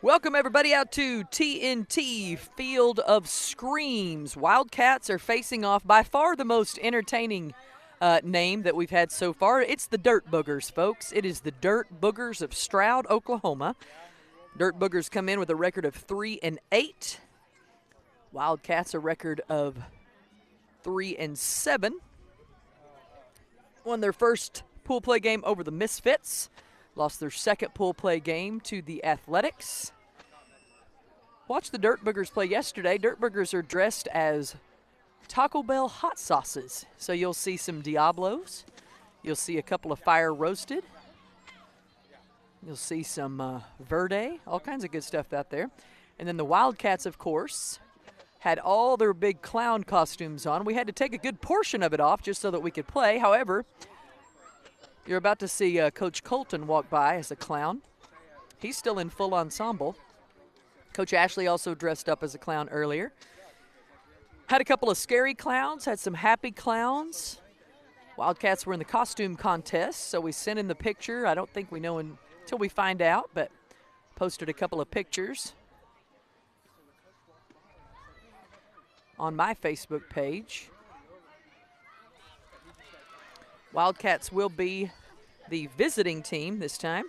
Welcome, everybody, out to TNT Field of Screams. Wildcats are facing off by far the most entertaining name that we've had so far. It's the Dirt Boogers, folks. It is the Dirt Boogers of Stroud, Oklahoma. Dirt Boogers come in with a record of 3-8. Wildcats a record of 3-7. Won their first pool play game over the Misfits. Lost their second pool play game to the Athletics. Watched the Dirt Boogers play yesterday. Dirt Boogers are dressed as Taco Bell hot sauces. So you'll see some Diablos. You'll see a couple of fire roasted. You'll see some Verde, all kinds of good stuff out there. And then the Wildcats, of course, had all their big clown costumes on. We had to take a good portion of it off just so that we could play. However, you're about to see Coach Colton walk by as a clown. He's still in full ensemble. Coach Ashley also dressed up as a clown earlier. Had a couple of scary clowns, had some happy clowns. Wildcats were in the costume contest, so we sent in the picture. I don't think we know until we find out, but posted a couple of pictures on my Facebook page. Wildcats will be the visiting team this time.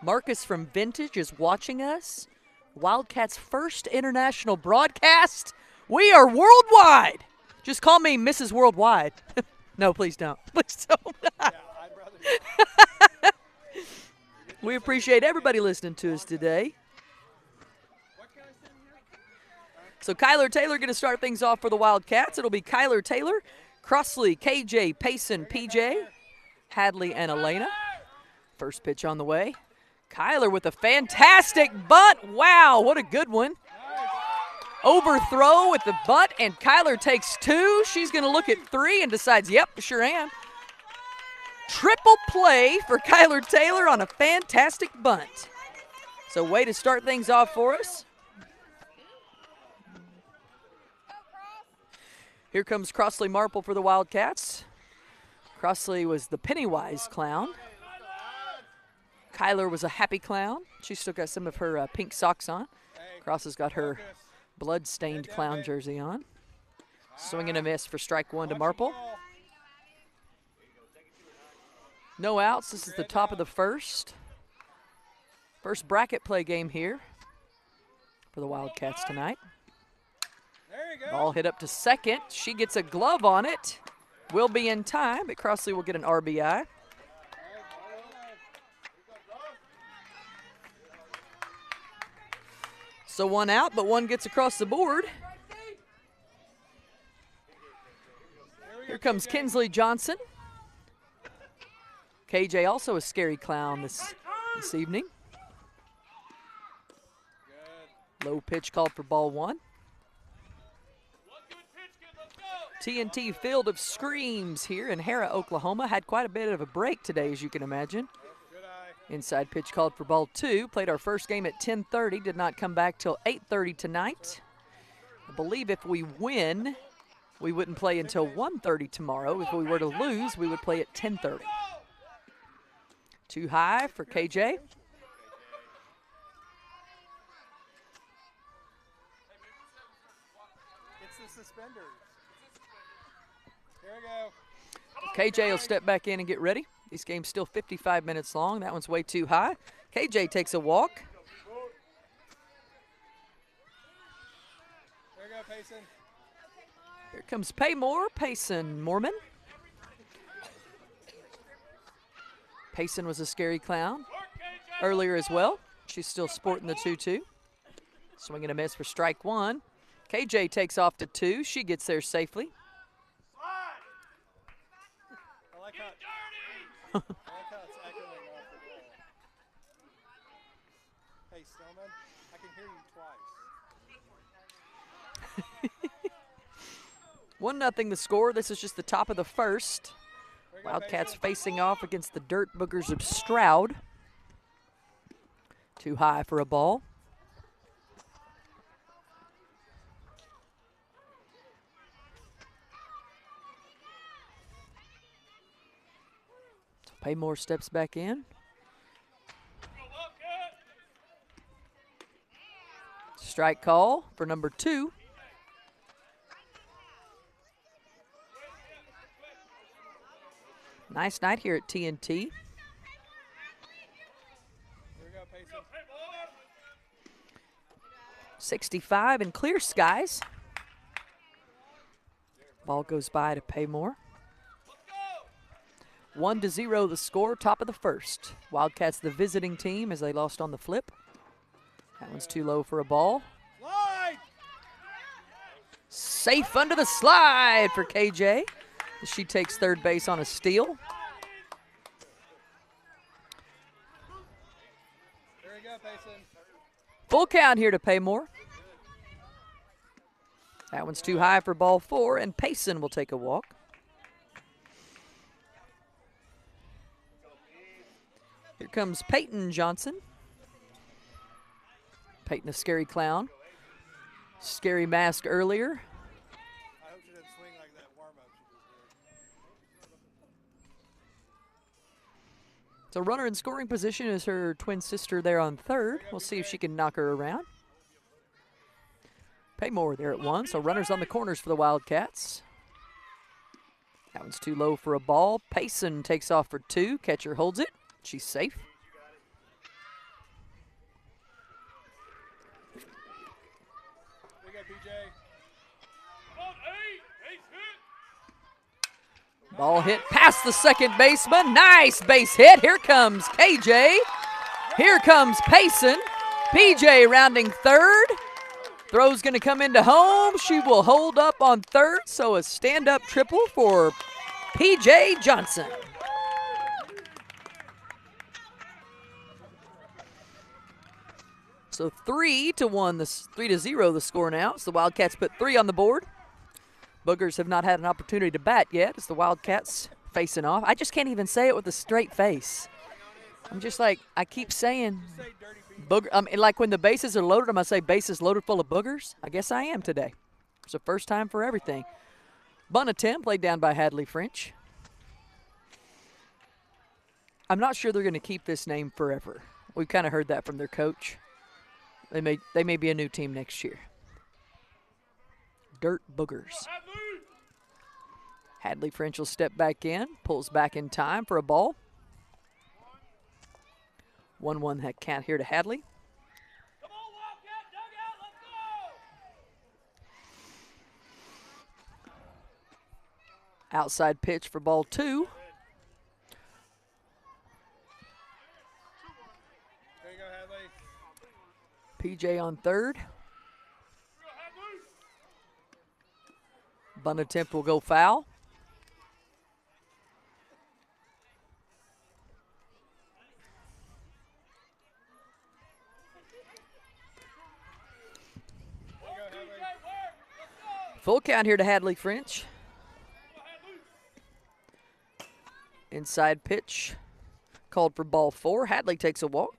Marcus from Vintage is watching us. Wildcats' first international broadcast. We are worldwide. Just call me Mrs. Worldwide. No, please don't. Please don't. We appreciate everybody listening to us today. So Kyler Taylor going to start things off for the Wildcats. It'll be Kyler Taylor, Crossley, KJ, Payson, PJ, Hadley, and Elena. First pitch on the way. Kyler with a fantastic bunt. Wow, what a good one. Overthrow with the bunt, and Kyler takes two. She's going to look at three and decides, yep, sure am. Triple play for Kyler Taylor on a fantastic bunt. So way to start things off for us. Here comes Crossley Marple for the Wildcats. Crossley was the Pennywise clown. Kyler was a happy clown. She still got some of her pink socks on. Cross has got her blood-stained clown jersey on. Swing and a miss for strike one to Marple. No outs. This is the top of the first. First bracket play game here for the Wildcats tonight. Ball hit up to second. She gets a glove on it. Will be in time, but Crossley will get an RBI. So one out, but one gets across the board. Here comes Kinsley Johnson. KJ also a scary clown this evening. Low pitch called for ball one. TNT Field of Screams here in Harrah, Oklahoma. Had quite a bit of a break today, as you can imagine. Inside pitch called for ball two. Played our first game at 10:30. Did not come back till 8:30 tonight. I believe if we win, we wouldn't play until 1:30 tomorrow. If we were to lose, we would play at 10:30. Too high for KJ. It's the suspenders. Here we go. KJ will step back in and get ready. This game's still 55 minutes long. That one's way too high. KJ takes a walk. There we go, Payson. Here comes Paymore, Payson Mormon. Payson was a scary clown earlier as well. She's still sporting the 2-2. Swing and a miss for strike one. KJ takes off to two. She gets there safely. I like how it's echoing off the ball. Hey, Stillman, I can hear you twice. 1-0 the score. This is just the top of the first. Wildcats facing off against the Dirt Boogers of Stroud. Too high for a ball. Paymore steps back in. Strike call for number 2. Nice night here at TNT. Here we go, Payson. 65 and clear skies. Ball goes by to Paymore. 1-0 the score, top of the first. Wildcats the visiting team as they lost on the flip. That one's too low for a ball. Slide! Safe under the slide for KJ. She takes third base on a steal. Here we go, Payson. Full count here to Paymore. That one's too high for ball 4, and Payson will take a walk. Here comes Peyton Johnson. Peyton, a scary clown. Scary mask earlier. I hope she didn't swing like that warm-up she just did. So runner in scoring position is her twin sister there on third. We'll see if she can knock her around. Paymore there at 1, so runners on the corners for the Wildcats. That one's too low for a ball. Payson takes off for 2. Catcher holds it. She's safe. Here we go, PJ. Ball hit past the second baseman. Nice base hit. Here comes KJ. Here comes Payson. PJ rounding third. Throw's going to come into home. She will hold up on third, so a stand-up triple for PJ Johnson. So 3-1, 3-0 the score now. So the Wildcats put 3 on the board. Boogers have not had an opportunity to bat yet. It's the Wildcats facing off. I just can't even say it with a straight face. I'm just like, I keep saying booger. Like when the bases are loaded, I'm going to say bases loaded full of boogers. I guess I am today. It's the first time for everything. Bunt attempt laid down by Hadley French. I'm not sure they're going to keep this name forever. We've kind of heard that from their coach. They may be a new team next year. Dirt Boogers. Hadley French will step back in, pulls back in time for a ball. 1-1 that count here to Hadley. Come on, Wildcat, dugout, let's go! Outside pitch for ball 2. There you go, Hadley. PJ on third. Bunt attempt will go foul. Full count here to Hadley French. Inside pitch called for ball 4. Hadley takes a walk.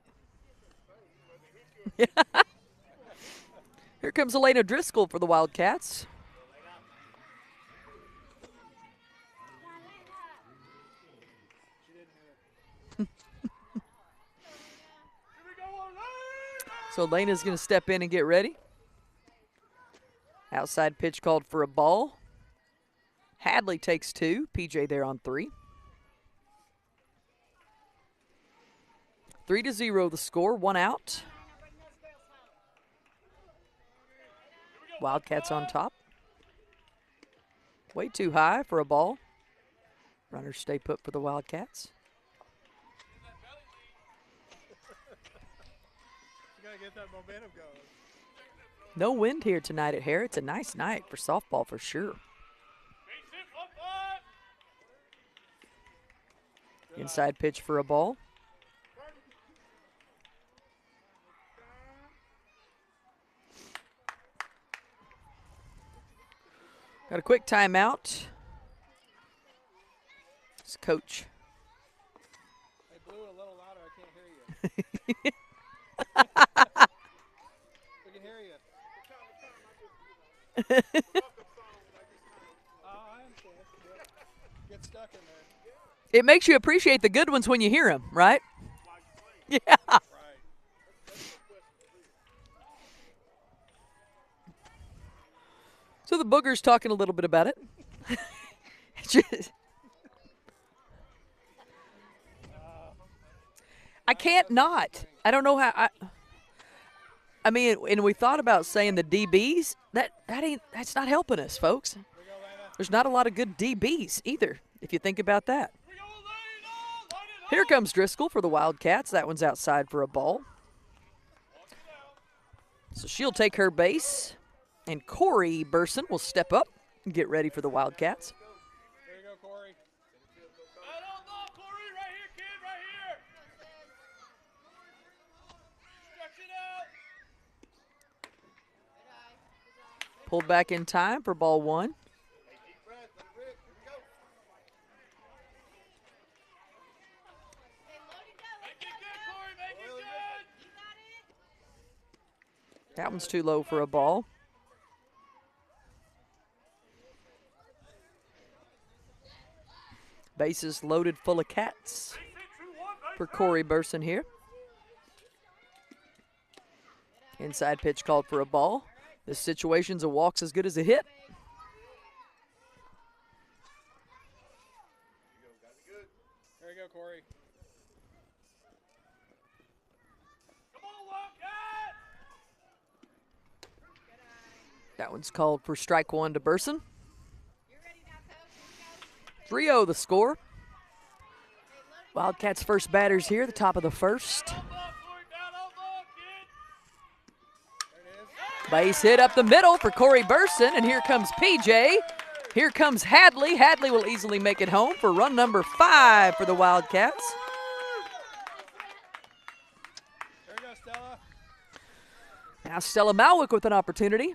Here comes Elena Driscoll for the Wildcats. So Elena's going to step in and get ready. Outside pitch called for a ball. Hadley takes 2. PJ there on 3. 3-0 the score. 1 out. Wildcats on top. Way too high for a ball. Runners stay put for the Wildcats. You gotta get that momentum going. No wind here tonight at Hare. It's a nice night for softball for sure. Inside pitch for a ball. Got a quick timeout. It's coach. Hey, Blue, a little louder. I can't hear you. We can hear you. I understand. Get stuck in there. It makes you appreciate the good ones when you hear them, right? Yeah. Right. So the Booger's talking a little bit about it. Just- I can't not. I don't know how. I mean, and we thought about saying the DBs. That's not helping us, folks. There's not a lot of good DBs either, if you think about that. Here comes Driscoll for the Wildcats. That one's outside for a ball. So she'll take her base, and Corey Burson will step up and get ready for the Wildcats. There you go, Corey. Right on ball, Corey. Right here, kid. Right here. Stretch it out. Pulled back in time for ball one. Make it good, Corey. Make it good. That one's too low for a ball. Bases loaded full of cats for Corey Burson here. Inside pitch called for a ball. This situation's a walk's as good as a hit. There you go, Corey. Come on, Wildcat. That one's called for strike one to Burson. 3-0 the score. Wildcats first batters here, the top of the first. Down on ball, Corey. Down on ball, kid. There it is. Base hit up the middle for Corey Burson, and here comes PJ. Here comes Hadley. Hadley will easily make it home for run number 5 for the Wildcats. There you go, Stella. Now Stella Malwick with an opportunity.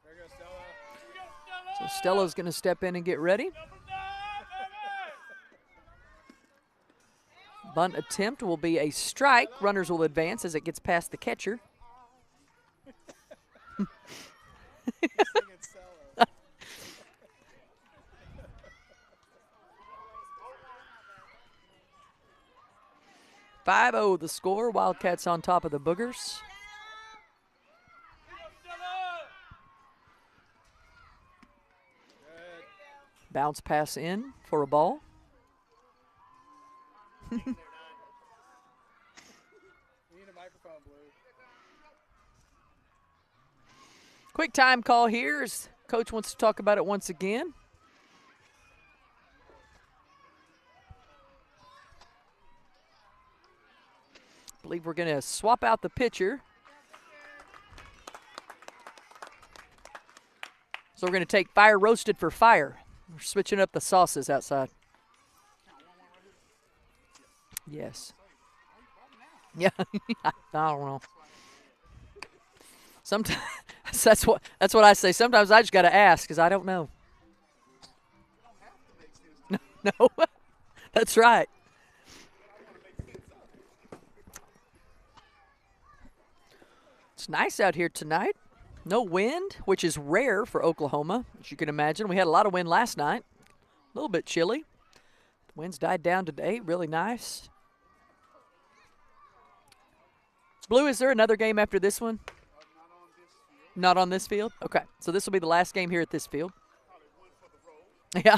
There you go, Stella. So Stella's going to step in and get ready. Number 9, baby. Bunt attempt will be a strike. Runners will advance as it gets past the catcher. Singing Stella. 5-0 the score. Wildcats on top of the Boogers. Stella. Good. Bounce pass in for a ball. You need a microphone, Blue. Quick time call here as Coach wants to talk about it once again. I believe we're going to swap out the pitcher. So we're going to take fire roasted for fire. We're switching up the sauces outside. Yes. Yeah, I don't know. Sometimes that's what I say. Sometimes I just got to ask because I don't know. No, that's right. It's nice out here tonight. No wind, which is rare for Oklahoma, as you can imagine. We had a lot of wind last night. A little bit chilly. The wind's died down today. Really nice. Blue, is there another game after this one? Not on this field? Okay, so this will be the last game here at this field. Yeah.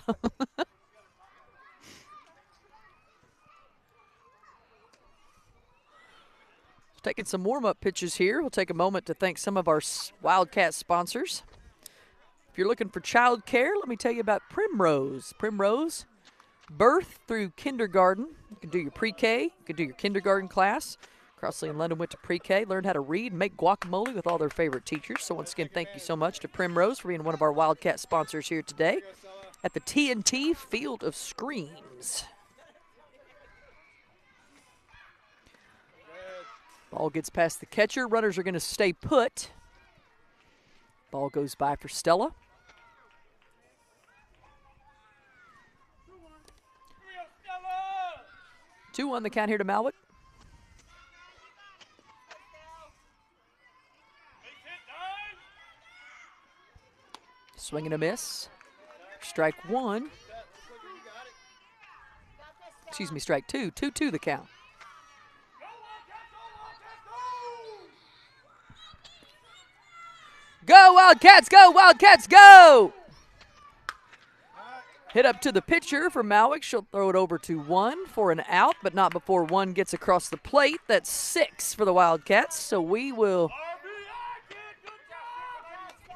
Taking some warm-up pitches here. We'll take a moment to thank some of our Wildcat sponsors. If you're looking for child care, let me tell you about Primrose. Primrose, birth through kindergarten. You can do your pre-K, you can do your kindergarten class. Crossley and London went to pre-K, learned how to read, and make guacamole with all their favorite teachers. So once again, thank you so much to Primrose for being one of our Wildcat sponsors here today at the TNT Field of Screams. Ball gets past the catcher. Runners are going to stay put. Ball goes by for Stella. 2-1 the count here to Malwick. Swing and a miss. Strike one. Excuse me, strike two. 2-2 the count. Go Wildcats, go Wildcats, go! Hit up to the pitcher for Malwick. She'll throw it over to one for an out, but not before one gets across the plate. That's 6 for the Wildcats. So we will.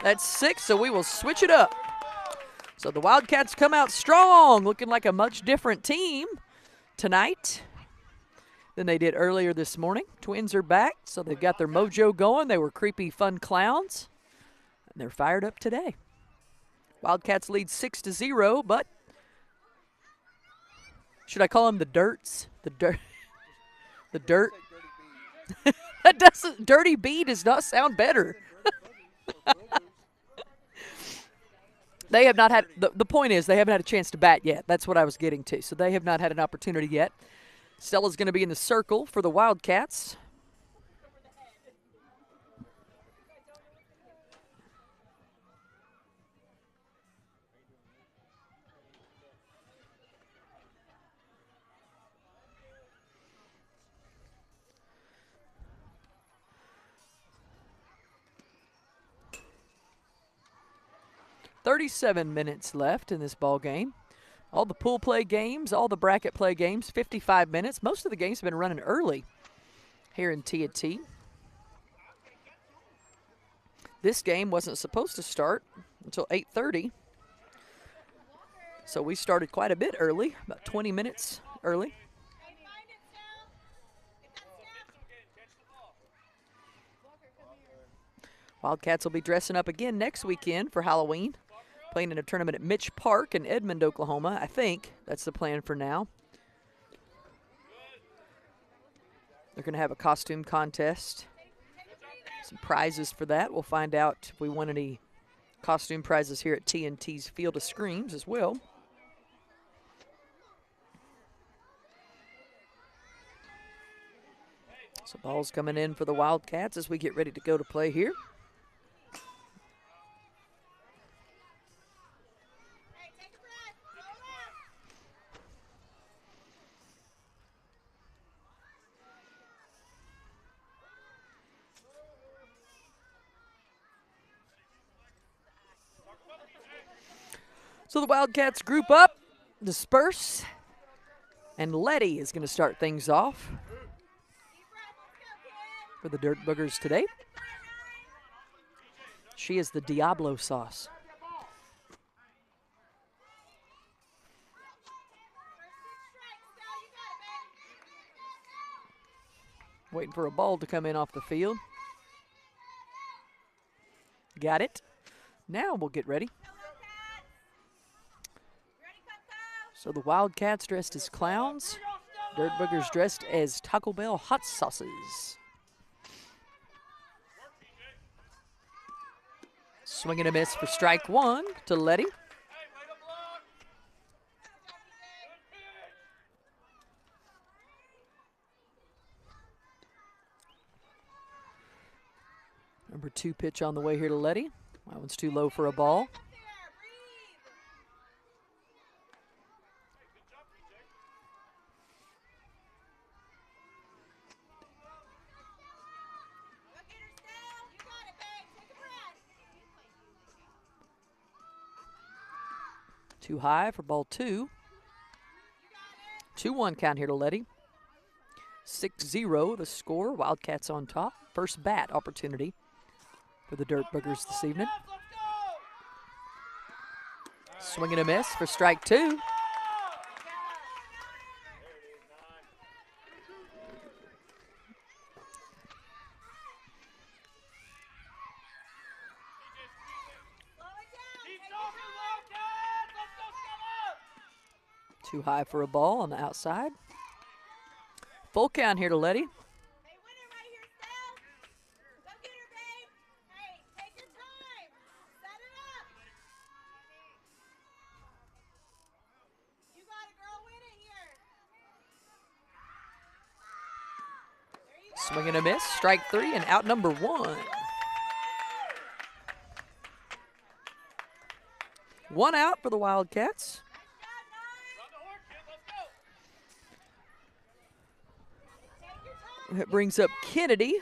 That's 6, so we will switch it up. So the Wildcats come out strong, looking like a much different team tonight than they did earlier this morning. Twins are back, so they've got their mojo going. They were creepy, fun clowns, and they're fired up today. Wildcats lead 6-0, but should I call them the Dirts? The Dirt. The Dirt. That doesn't. Dirty B does not sound better. They have not had. The point is, they haven't had a chance to bat yet. That's what I was getting to. So they have not had an opportunity yet. Stella's going to be in the circle for the Wildcats. 37 minutes left in this ball game. All the pool play games, all the bracket play games, 55 minutes. Most of the games have been running early here in T&T. This game wasn't supposed to start until 8:30. So we started quite a bit early, about 20 minutes early. Wildcats will be dressing up again next weekend for Halloween, playing in a tournament at Mitch Park in Edmond, Oklahoma. I think that's the plan for now. They're going to have a costume contest. Some prizes for that. We'll find out if we won any costume prizes here at T&T's Field of Screams as well. So ball's coming in for the Wildcats as we get ready to go to play here. So the Wildcats group up, disperse, and Letty is going to start things off for the Dirt Boogers today. She is the Diablo sauce. Waiting for a ball to come in off the field. Got it. Now we'll get ready. So the Wildcats dressed as clowns. Dirt Boogers dressed as Taco Bell hot sauces. Swing and a miss for strike one to Letty. Number 2 pitch on the way here to Letty. That one's too low for a ball. Too high for ball 2. 2-1 count here to Letty. 6-0 the score. Wildcats on top. First bat opportunity for the Dirt Boogers this evening. Swing and a miss for strike 2. Too high for a ball on the outside. Full count here to Letty. Swing and a miss, strike 3, and out number 1. 1 out for the Wildcats. That brings up Kennedy.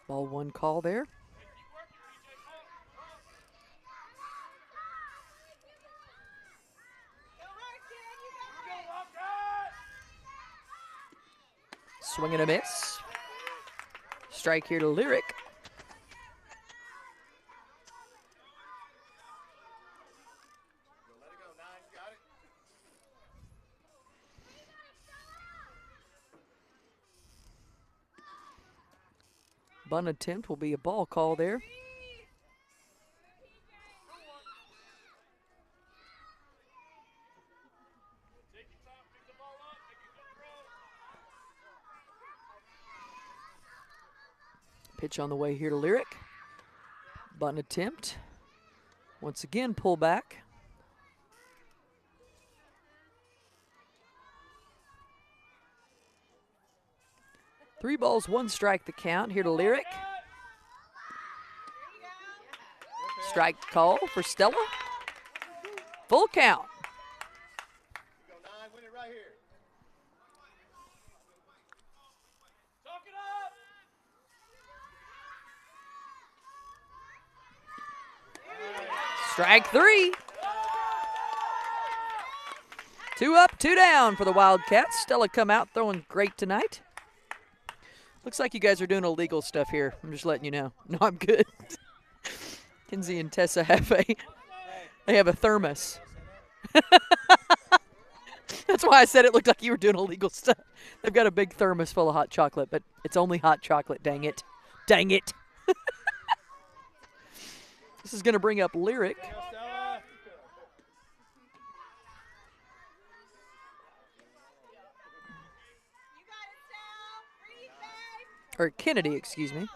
Ball one call there. Swing and a miss. Strike here to Lyric. Bunt attempt will be a ball call there. Pitch on the way here to Lyric. Bunt attempt. Once again, pull back. Three balls, one strike the count here to Lyric. Strike call for Stella. Full count. Strike three. 2 up, 2 down for the Wildcats. Stella come out throwing great tonight. Looks like you guys are doing illegal stuff here. I'm just letting you know. No, I'm good. Kinsey and Tessa have a thermos. That's why I said it looked like you were doing illegal stuff. They've got a big thermos full of hot chocolate, but it's only hot chocolate, dang it. Dang it. This is going to bring up Lyric. Or Kennedy, excuse me.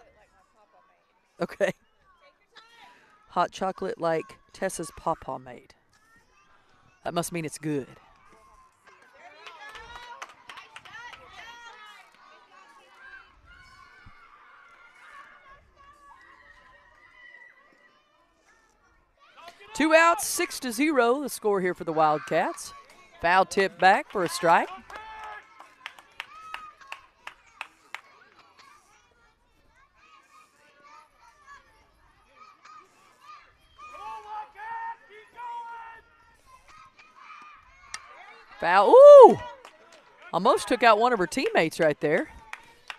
Okay. Hot chocolate like Tessa's Pawpaw made. That must mean it's good. Two outs, 6-0, the score here for the Wildcats. Foul tip back for a strike. Foul. Ooh! Almost took out one of her teammates right there.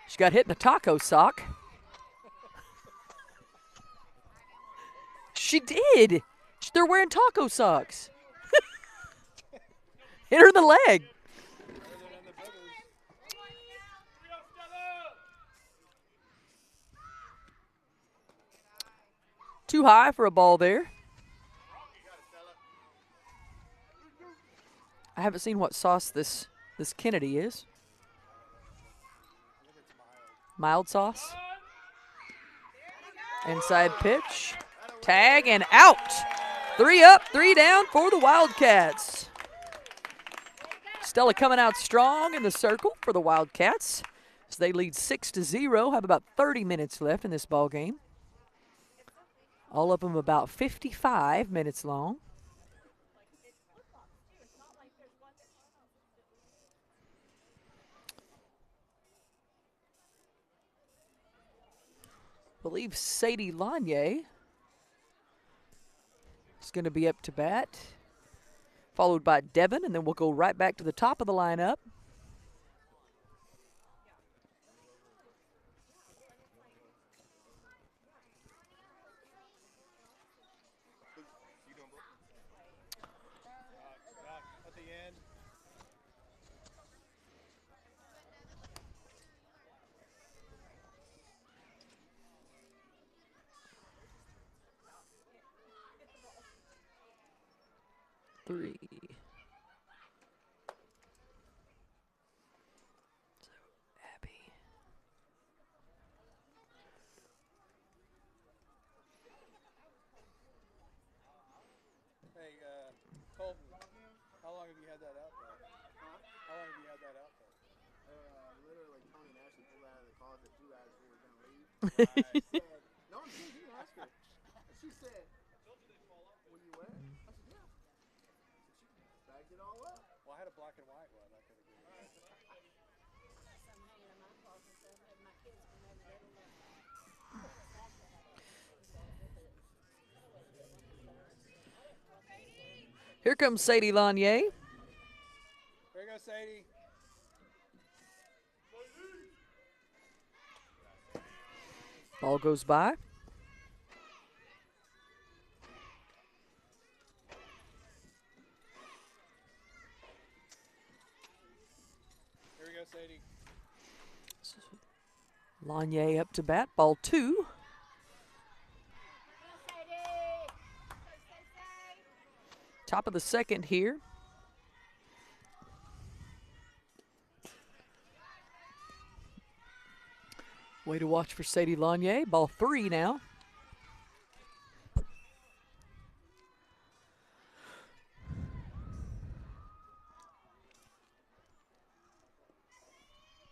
She got hit in the taco sock. She did. They're wearing taco socks. Hit her in the leg. Too high for a ball there. I haven't seen what sauce this Kennedy is. Mild sauce. Inside pitch. Tag and out. 3 up, 3 down for the Wildcats. Stella coming out strong in the circle for the Wildcats as they lead 6-0. Have about 30 minutes left in this ball game. All of them about 55 minutes long. I believe Sadie Lanier is going to be up to bat, followed by Devin, and then we'll go right back to the top of the lineup. At the end. Three. So, Abby. Hey, Colton, how long have you had that out there? Huh? How long have you had that out there? Literally, like Tony and Ashley pulled out of the car No one said he asked her. And she said, "Were you wet?" I said, "Yeah." She bagged it all up. Well, I had a black and white one. I could have given you. Here comes Sadie Lanier. There you go, Sadie. Ball goes by. Here we go, Sadie. Lanier up to bat. Ball 2. Top of the second here. Way to watch for Sadie Lanier. Ball 3 now.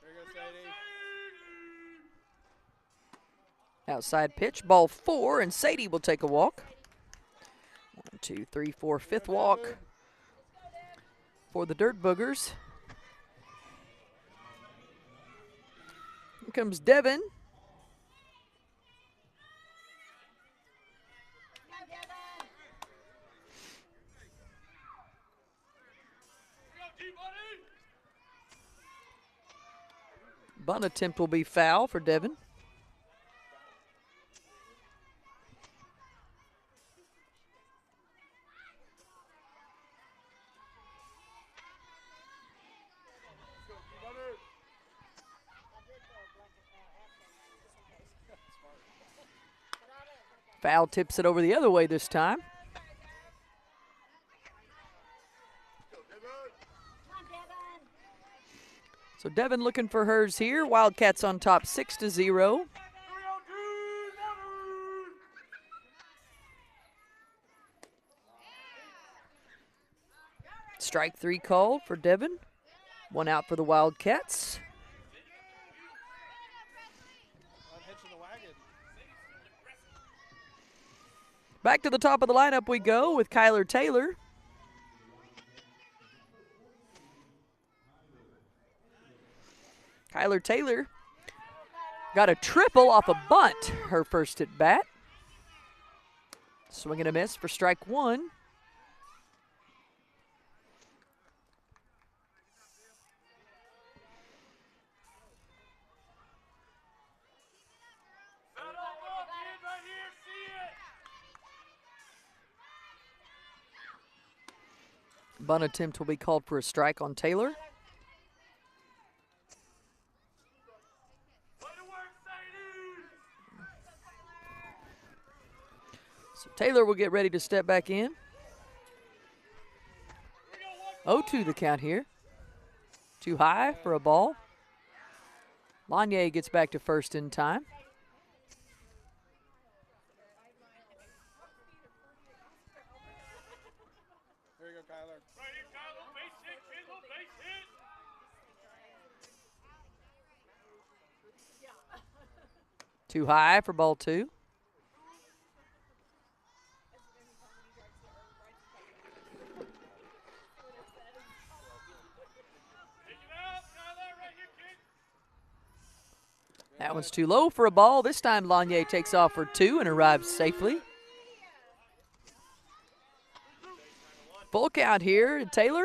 There you go, Sadie. Outside pitch. Ball 4, and Sadie will take a walk. 1, 2, 3, 4, fifth walk for the Dirt Boogers. Here comes Devin. Bunt attempt will be foul for Devin. Foul tips it over the other way this time. So Devin looking for hers here. Wildcats on top 6-0. Strike 3 called for Devin. 1 out for the Wildcats. Back to the top of the lineup we go with Kyler Taylor. Kyler Taylor got a triple off a bunt, her first at bat. Swing and a miss for strike 1. Bunt attempt will be called for a strike on Taylor. So Taylor will get ready to step back in. 0-2 the count here. Too high for a ball. Lanier gets back to first in time. There you go, Kyler. Too high for ball 2. That one's too low for a ball. This time Lanier takes off for 2 and arrives safely. Full count here to Taylor.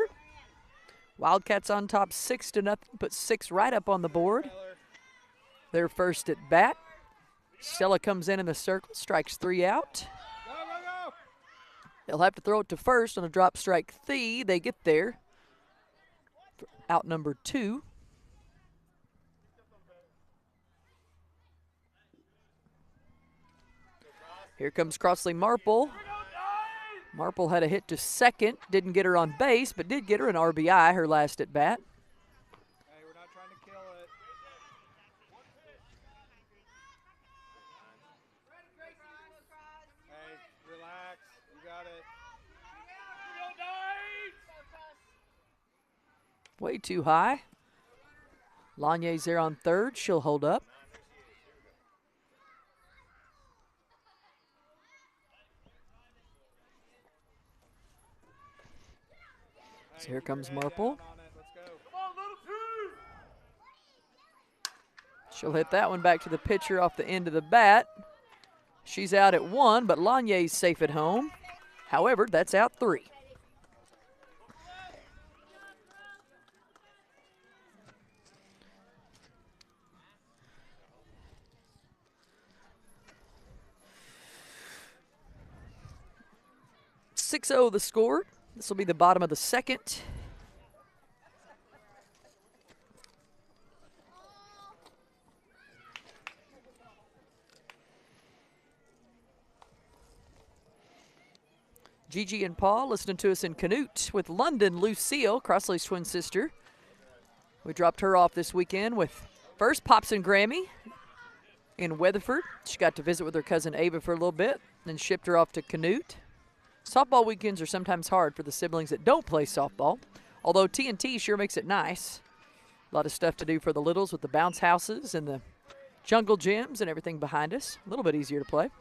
Wildcats on top 6-0. Put 6 right up on the board. Their first at bat. Stella comes in the circle, strikes 3 out. Go, go, go. They'll have to throw it to first on a drop strike 3. They get there. Out number 2. Here comes Crossley Marple. Marple had a hit to second, didn't get her on base, but did get her an RBI her last at bat. Hey, we're not trying to kill it. Hey, relax. You got it. Way too high. Lanier's there on third. She'll hold up. So here comes Marple. She'll hit that one back to the pitcher off the end of the bat. She's out at 1, but Lanier's safe at home. However, that's out 3. .60 the score. This will be the bottom of the second. Gigi and Paul listening to us in Canute with London Lucille, Crossley's twin sister. We dropped her off this weekend with first Pops and Grammy in Weatherford. She got to visit with her cousin Ava for a little bit, then shipped her off to Canute. Softball weekends are sometimes hard for the siblings that don't play softball, although TNT sure makes it nice. A lot of stuff to do for the littles with the bounce houses and the jungle gyms and everything behind us. A little bit easier to play.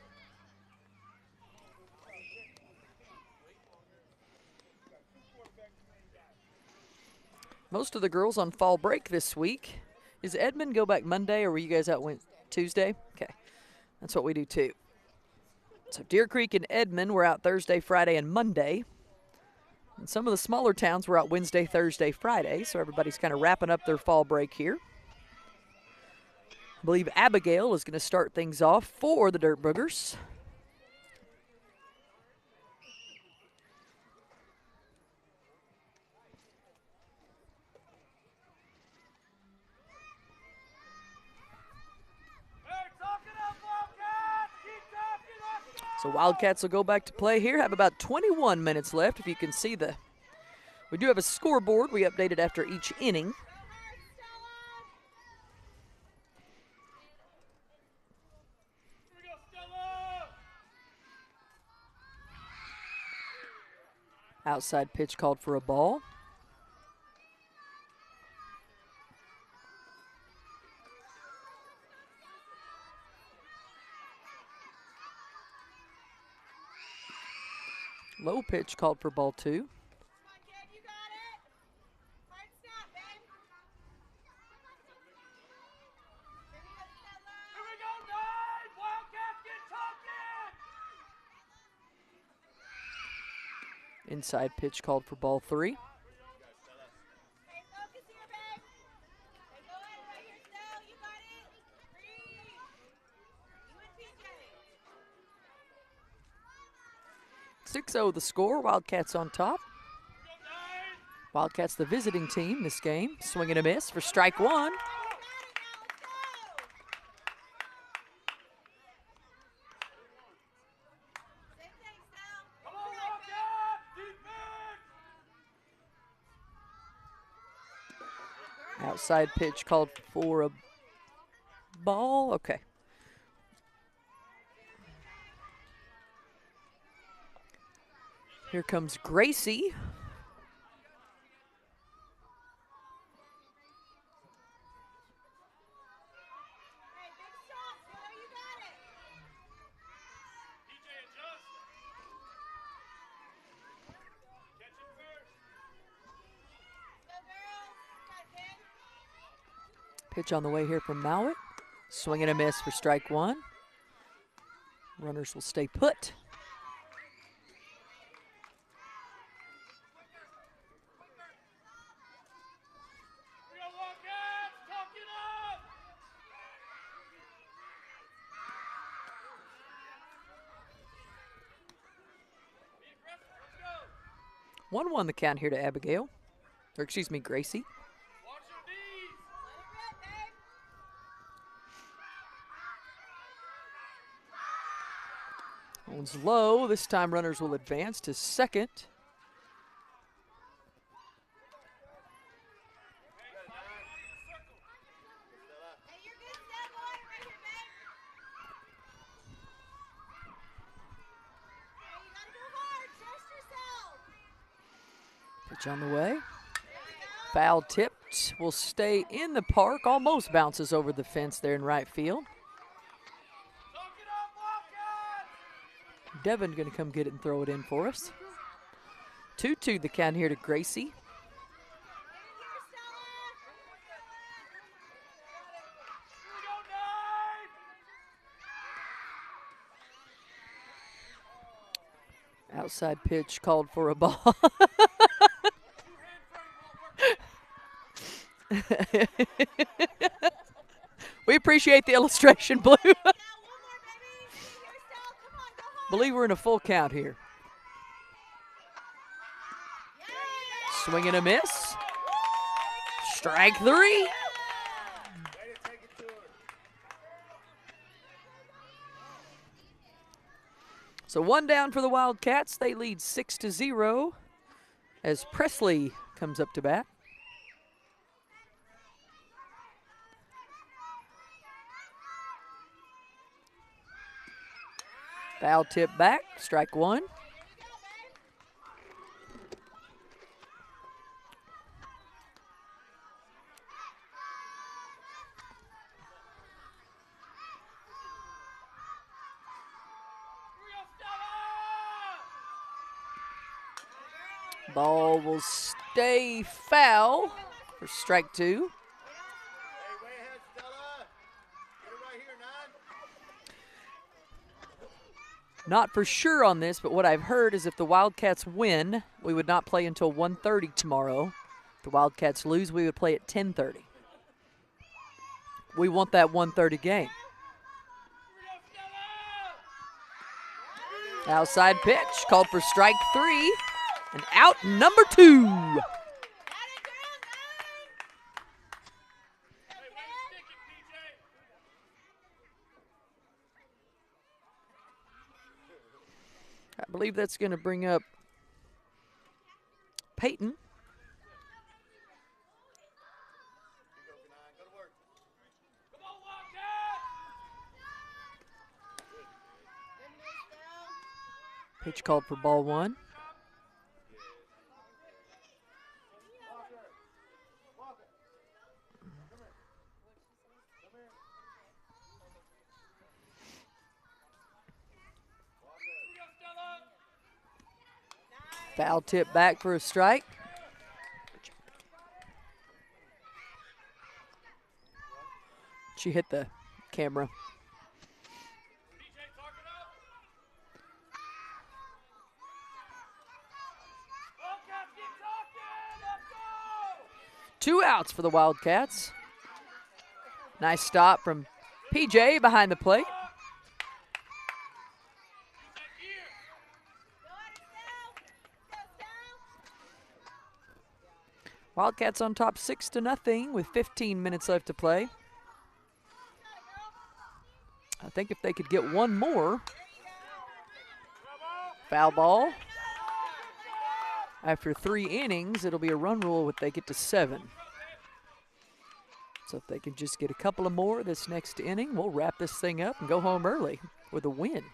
Most of the girls on fall break this week. Is Edmond go back Monday, or were you guys out Tuesday? Okay, that's what we do too. So Deer Creek and Edmond were out Thursday, Friday, and Monday. And some of the smaller towns were out Wednesday, Thursday, Friday, so everybody's kind of wrapping up their fall break here. I believe Abigail is going to start things off for the Dirt Boogers. So Wildcats will go back to play here. Have about 21 minutes left. If you can see we do have a scoreboard. We update it after each inning. Outside pitch called for a ball. Low pitch called for ball 2. Inside pitch called for ball 3. .60 the score. Wildcats on top. Wildcats the visiting team this game. Swing and a miss for strike 1. Outside pitch called for a ball. Okay. Here comes Gracie. Pitch on the way here from Mowat. Swing and a miss for strike 1. Runners will stay put. One the count here to Abigail, or excuse me, Gracie. One's low. This time runners will advance to second. Pitch on the way. Foul tipped. Will stay in the park. Almost bounces over the fence there in right field. Devin going to come get it and throw it in for us. 2-2 the count here to Gracie. Outside pitch called for a ball. We appreciate the illustration, Blue. Believe we're in a full count here. Swing and a miss. Strike 3. So 1 down for the Wildcats. They lead 6-0 as Presley comes up to bat. Foul tip back, strike 1. Ball will stay foul for strike 2. Not for sure on this, but what I've heard is if the Wildcats win, we would not play until 1:30 tomorrow. If the Wildcats lose, we would play at 10:30. We want that 1:30 game. Outside pitch, called for strike 3, and out number 2. I believe that's going to bring up Peyton. Pitch called for ball 1. Foul tip back for a strike. She hit the camera. Two outs for the Wildcats. Nice stop from PJ behind the plate. Wildcats on top 6-0 with 15 minutes left to play. I think if they could get one more. Foul ball. After 3 innings, it'll be a run rule if they get to 7. So if they can just get a couple of more this next inning, we'll wrap this thing up and go home early with a win.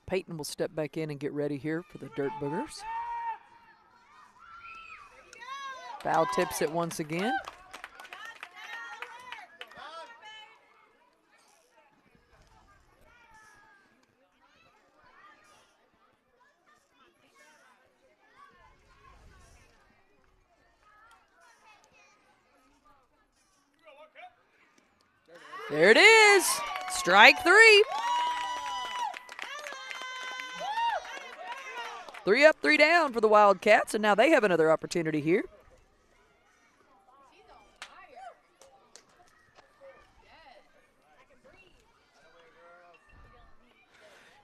Peyton will step back in and get ready here for the Dirt Boogers. Foul tips it once again. There it is. Strike 3. 3 up, 3 down for the Wildcats, and now they have another opportunity here.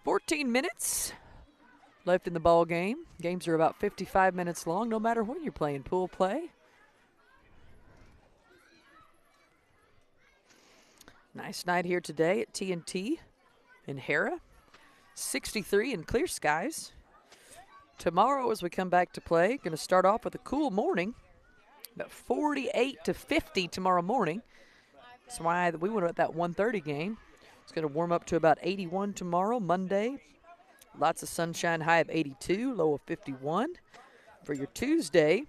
"14 minutes left in the ball game. Games are about 55 minutes long, no matter when you're playing pool play. Nice night here today at TNT in Hera. 63 and clear skies. Tomorrow, as we come back to play, going to start off with a cool morning, about 48 to 50 tomorrow morning. That's why we went at that 1:30 game. It's going to warm up to about 81 tomorrow, Monday. Lots of sunshine, high of 82, low of 51. For your Tuesday,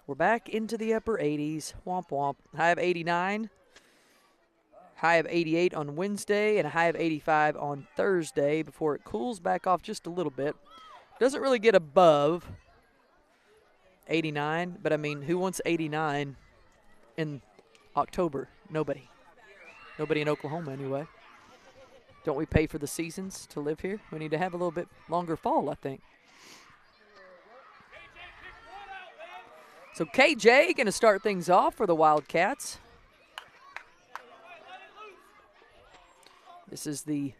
we're back into the upper 80s, womp womp, high of 89. High of 88 on Wednesday and a high of 85 on Thursday before it cools back off just a little bit. Doesn't really get above 89, but I mean, who wants 89 in October? Nobody. Nobody in Oklahoma anyway. Don't we pay for the seasons to live here? We need to have a little bit longer fall, I think. So KJ going to start things off for the Wildcats. This is the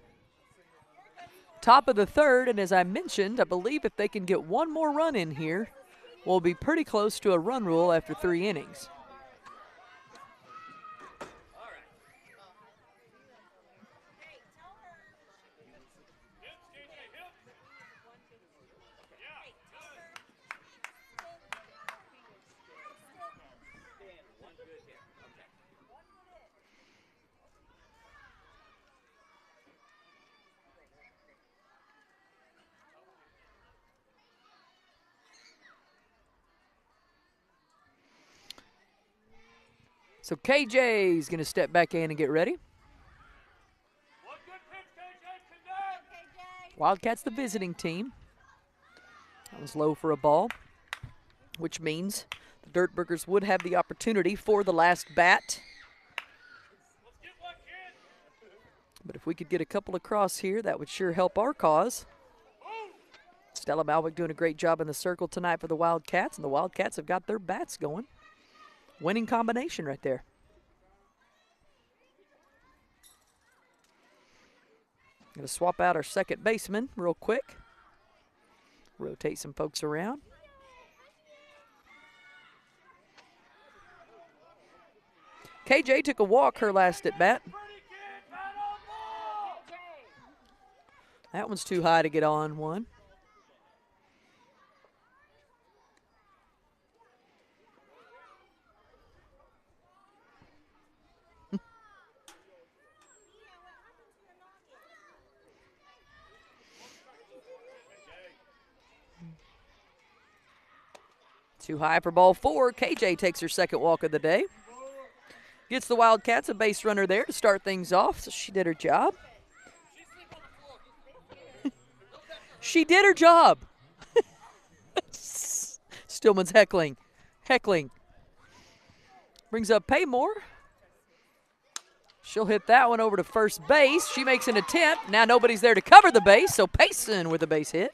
top of the third, and as I mentioned, I believe if they can get one more run in here, we'll be pretty close to a run rule after 3 innings. So KJ's going to step back in and get ready. Wildcats the visiting team. That was low for a ball, which means the Dirtburgers would have the opportunity for the last bat. But if we could get a couple across here, that would sure help our cause. Stella Malwick doing a great job in the circle tonight for the Wildcats, and the Wildcats have got their bats going. Winning combination right there. Going to swap out our second baseman real quick. Rotate some folks around. KJ took a walk her last at bat. That one's too high to get on one. Too high for ball 4. KJ takes her second walk of the day. Gets the Wildcats a base runner there to start things off, so she did her job. She did her job. Stillman's heckling. Heckling. Brings up Paymore. She'll hit that one over to first base. She makes an attempt. Now nobody's there to cover the base, so Payson with a base hit.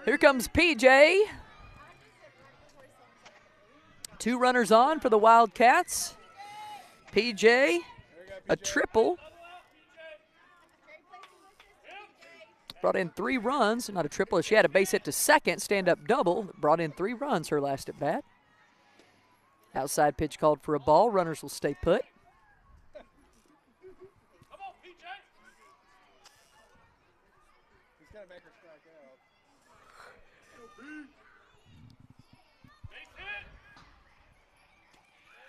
Here comes PJ. 2 runners on for the Wildcats. PJ, a triple. Brought in 3 runs, not a triple. She had a base hit to second, stand-up double. Brought in 3 runs her last at bat. Outside pitch called for a ball. Runners will stay put.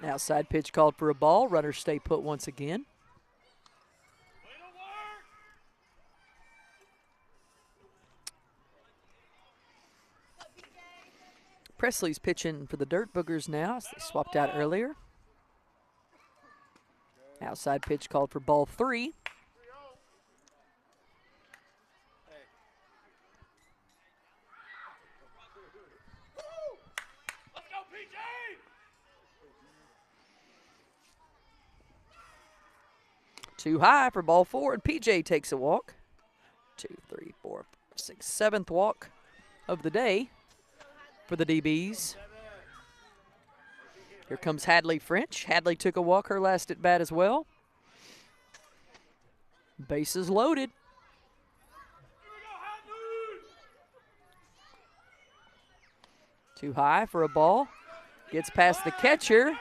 Outside pitch called for a ball. Runners stay put once again. Presley's pitching for the Dirt Boogers now, as they swapped out earlier. Outside pitch called for ball 3. Too high for ball 4, and PJ takes a walk. 2, 3, 4, 6, 7th walk of the day for the DBs. Here comes Hadley French. Hadley took a walk her last at bat as well. Bases loaded. Too high for a ball. Gets past the catcher.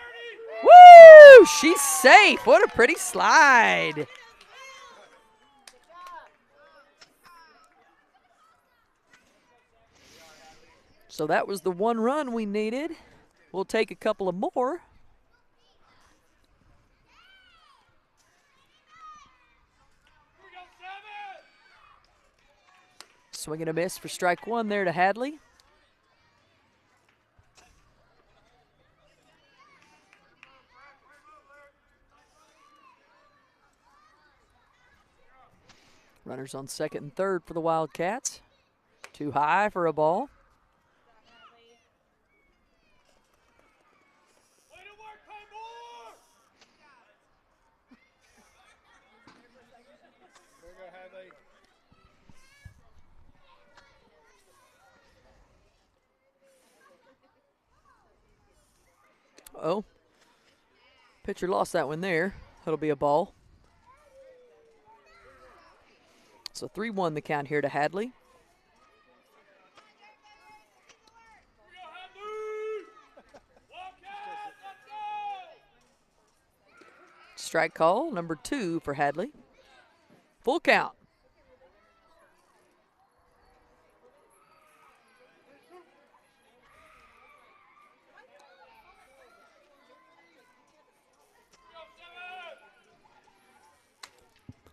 Woo! She's safe. What a pretty slide. So that was the 1 run we needed. We'll take a couple of more. Swing and a miss for strike one there to Hadley. Runners on second and third for the Wildcats. Too high for a ball. Way to work, Claymore! There you go, Hadley. Oh, pitcher lost that one there. That'll be a ball. So 3-1 the count here to Hadley. Here we go, Hadley! WildCats, let's go! Strike call, number 2 for Hadley. Full count.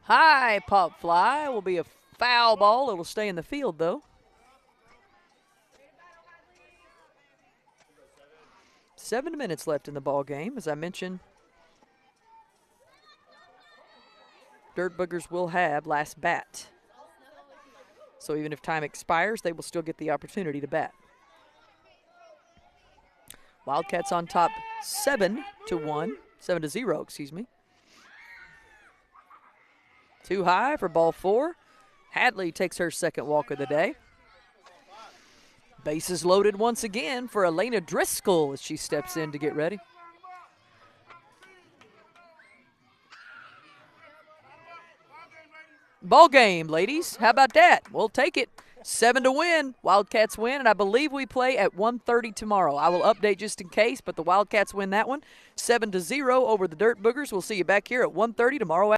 High pop fly will be a foul ball. It'll stay in the field, though. 7 minutes left in the ball game. As I mentioned, Dirt Boogers will have last bat. So even if time expires, they will still get the opportunity to bat. Wildcats on top 7-0, excuse me. Too high for ball 4. Hadley takes her second walk of the day. Bases loaded once again for Elena Driscoll as she steps in to get ready. Ball game, ladies. How about that? We'll take it. 7 to win. Wildcats win, and I believe we play at 1:30 tomorrow. I will update just in case, but the Wildcats win that one. 7-0 over the Dirt Boogers. We'll see you back here at 1:30 tomorrow.